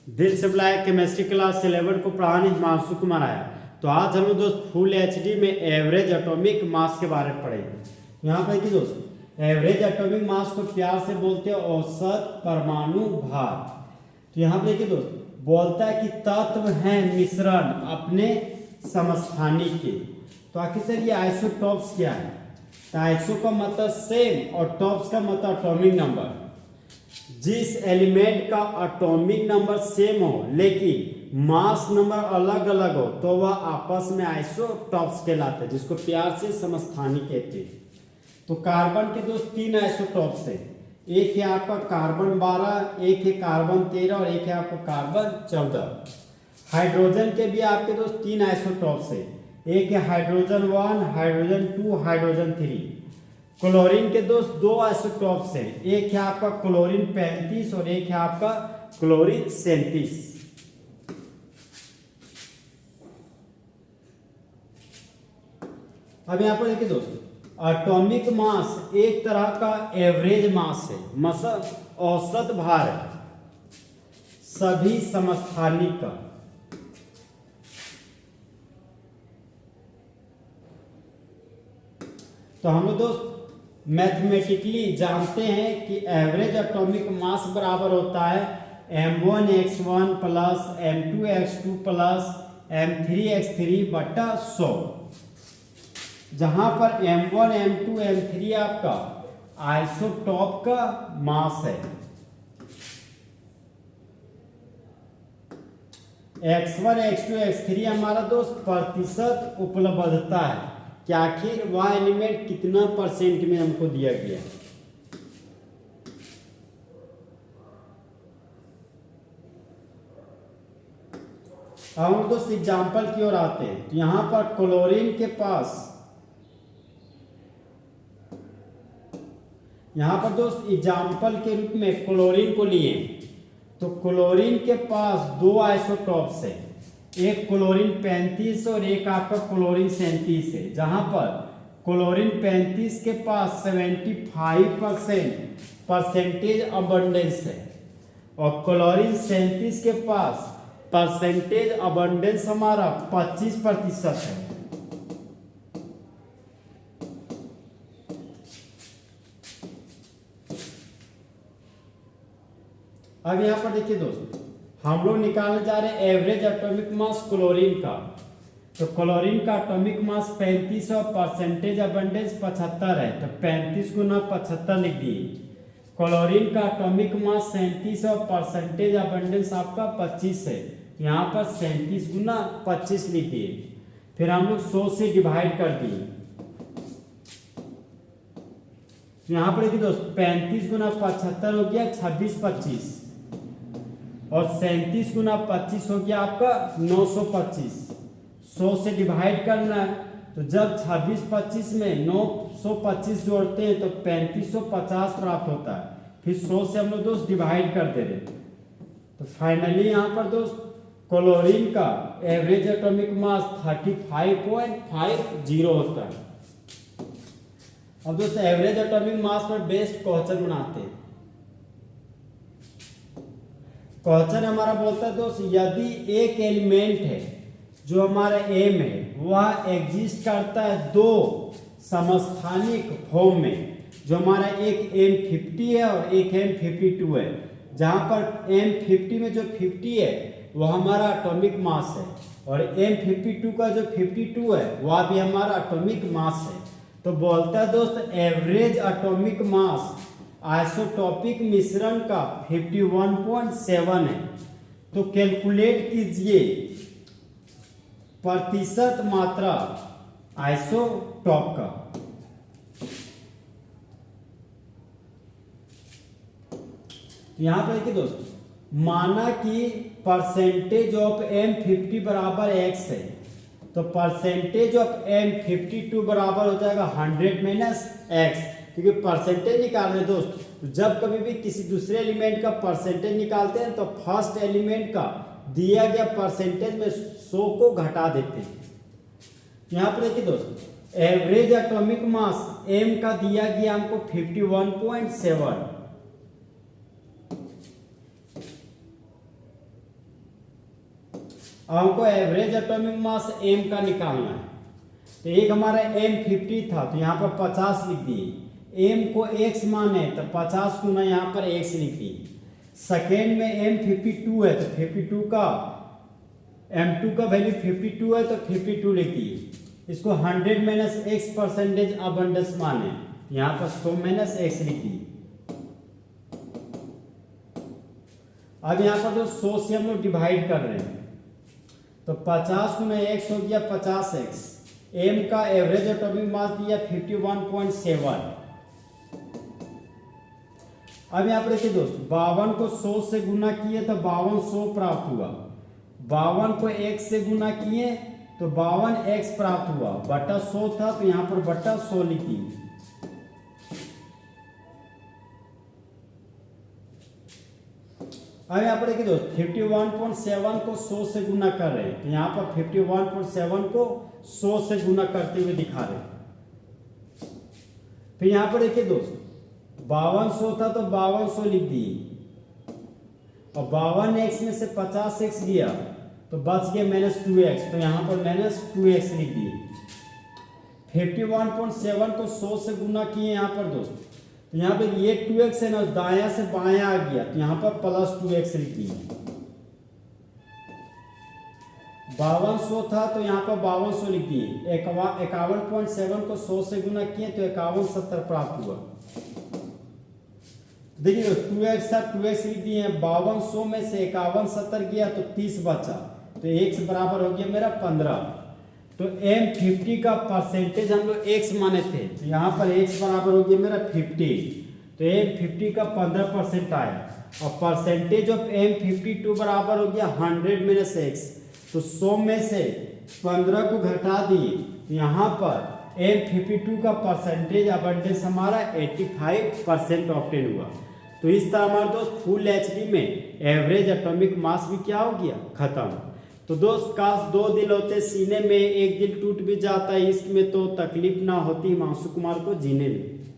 दिल से बुलाया केमिस्ट्री क्लास 11 को पढ़ाने हिमांशु कुमार आया। तो आज हम लोग दोस्त फुल एचडी में एवरेज एटॉमिक मास के बारे में पढ़ेंगे। यहाँ पर देखिए दोस्त, एवरेज एटॉमिक मास को प्यार से बोलते हैं औसत परमाणु भार। तो यहाँ पर देखिए दोस्त, बोलता है कि तत्व हैं मिश्रण अपने समस्थानिक के। तो आखिर सर ये आइसोटॉप्स क्या है? तो आइसो का मतलब सेम और टॉप्स का मतलब एटॉमिक नंबर। जिस एलिमेंट का एटॉमिक नंबर सेम हो लेकिन मास नंबर अलग अलग हो तो वह आपस में आइसोटॉप्स कहलाते हैं, जिसको प्यार से समस्थानिक कहते हैं। तो कार्बन के दोस्त 3 आइसोटॉप्स हैं। एक है आपका कार्बन 12, एक है कार्बन 13 और एक है आपका कार्बन 14। हाइड्रोजन के भी आपके दोस्त 3 आइसोटॉप्स हैं। एक है हाइड्रोजन 1, हाइड्रोजन 2, हाइड्रोजन 3। क्लोरीन के दोस्त 2 आइसोटॉप्स हैं। एक है आपका क्लोरीन 35 और एक है आपका क्लोरीन 37। अब यहां पर देखिए दोस्त, एटॉमिक मास एक तरह का एवरेज मास है, मतलब औसत भार है सभी समस्थानिक का। तो हम लोग दोस्त मैथमेटिकली जानते हैं कि एवरेज एटॉमिक मास बराबर होता है m1x1 plus m2x2 plus m3x3 बटा 100, जहां पर m1 m2 m3 आपका आइसोटॉप का मास है। x1 x2 x3 हमारा दोस्त प्रतिशत उपलब्धता है कि आखिर वह एलिमेंट कितना परसेंट में हमको दिया गया। अब हम दोस्त एग्जाम्पल की ओर आते हैं। तो यहां पर क्लोरीन के पास, यहां पर दोस्त एग्जाम्पल के रूप में क्लोरीन को लिए, तो क्लोरीन के पास 2 आइसोटॉप्स है। एक क्लोरीन 35 और एक आपका क्लोरीन 37 है, जहां पर क्लोरीन 35 के पास 75% परसेंटेज अबंडेंस है और क्लोरीन 37 के पास परसेंटेज अबंडेंस हमारा 25% है। अब यहां पर देखिए दोस्त, हम लोग निकालने जा रहे हैं एवरेज एटॉमिक मास क्लोरीन का। तो क्लोरीन का एटॉमिक मास 35 और परसेंटेज अबंडेंस 75 है, तो 35 गुना 75 लिख दिए। क्लोरीन का एटॉमिक मास 37 और परसेंटेज अबंडेंस आपका 25 है, यहाँ पर 37 गुना 25 लिख दिए। फिर हम लोग 100 से डिवाइड कर दिए। यहाँ पर देखिए दोस्त, 35 गुना 75 हो गया 26 25 और 37 गुना 25 हो गया आपका 925। 100 से डिवाइड करना है, तो जब 26 25 में 925 जोड़ते हैं तो 3550 प्राप्त होता है। फिर 100 से हम लोग दोस्त डिवाइड कर दे रहे। तो फाइनली यहाँ पर दोस्त क्लोरीन का एवरेज एटॉमिक मास 35.50 होता है। अब दोस्त एवरेज एटॉमिक मास पर बेस्ड क्वेश्चन बनाते हैं। क्वेश्चन हमारा बोलता है दोस्त, यदि एक एलिमेंट है जो हमारा एम है वह एग्जिस्ट करता है 2 समस्थानिक फॉर्म में, जो हमारा एक M50 है और एक M52 है, जहां पर M50 में जो 50 है वह हमारा एटॉमिक मास है और M52 का जो 52 है वह भी हमारा एटॉमिक मास है। तो बोलता है दोस्त एवरेज एटॉमिक मास आइसोटॉपिक मिश्रण का 51.7 है। तो कैलकुलेट कीजिए प्रतिशत मात्रा आइसोटॉप का। यहां पर देखिए दोस्त, माना कि परसेंटेज ऑफ M50 बराबर x है, तो परसेंटेज ऑफ M52 बराबर हो जाएगा 100 माइनस x, क्योंकि परसेंटेज निकाल रहे दोस्त। तो जब कभी भी किसी दूसरे एलिमेंट का परसेंटेज निकालते हैं तो फर्स्ट एलिमेंट का दिया गया परसेंटेज में 100 को घटा देते हैं। यहाँ पर देखिए दोस्त, एवरेज एटॉमिक मास m का दिया गया हमको 51.7 अब हमको एवरेज एटॉमिक मास m का निकालना है। तो एक हमारा m 50 था तो यहाँ पर 50 लिख दिए। m को x माने तो 50 को ना यहाँ पर x लिख दिए। सेकेंड में m 52 है तो 52 का m2 का वैल्यू 52 है तो 52 लिख दिए। इसको 100 माइनस x परसेंटेज अबंडेंस माने, यहाँ पर 100 माइनस x लिख दिए। अब यहाँ पर जो 100 से हम लोग डिवाइड कर रहे हैं तो 50 गुना x हो गया 50x। m का एवरेज एटॉमिक मास दिया 51.7। अब यहाँ पर देखिए दोस्त 52 को 100 से गुना किए तो 5200 प्राप्त हुआ। 52 को x से गुना किए तो 52x प्राप्त हुआ। बटा 100 था तो यहाँ पर बटा 100 लिख दिए। अब यहाँ पर देखिए दोस्त 51.7 को 100 से गुना कर रहे हैं तो यहाँ पर 51.7 को 100 से गुना करते हुए दिखा रहे हैं। फिर यहाँ पर देखिए दोस्त 5200 था तो 5200 लिख दिए और 52x में से 50x गया तो बच गया -2x, तो यहाँ पर -2x लिख दिए। 51.7 को 100 से गुना किए यहाँ पर दोस्त, तो यहाँ पे ये 2x है ना, दाया से बाया आ गया तो यहाँ पर +2x लिख दिए। 5200 था तो यहाँ पर 5200 लिख दिए। 51.7 को 100 से गुना किए तो 5170 प्राप्त हुआ। देखिए 2x था 2x लिख दिए। 5200 में से 5170 गया तो 30 बचा, तो x बराबर हो गया मेरा 15। तो m50 का परसेंटेज हम लोग x माने थे तो यहाँ पर x बराबर हो गया मेरा 50, तो m50 का 15% आया और परसेंटेज ऑफ m52 बराबर हो गया 100 माइनस x। तो 100 में से 15 को घटा दिए तो यहाँ पर m52 का परसेंटेज अबंडेंस हमारा 85% ऑब्टेन हुआ। तो इस तरह हमारे दोस्त फुल एचडी में एवरेज एटॉमिक मास भी क्या हो गया, खत्म। तो दोस्त काश 2 दिल होते सीने में, एक दिल टूट भी जाता, इसमें तो तकलीफ ना होती हिमांशु कुमार को जीने में।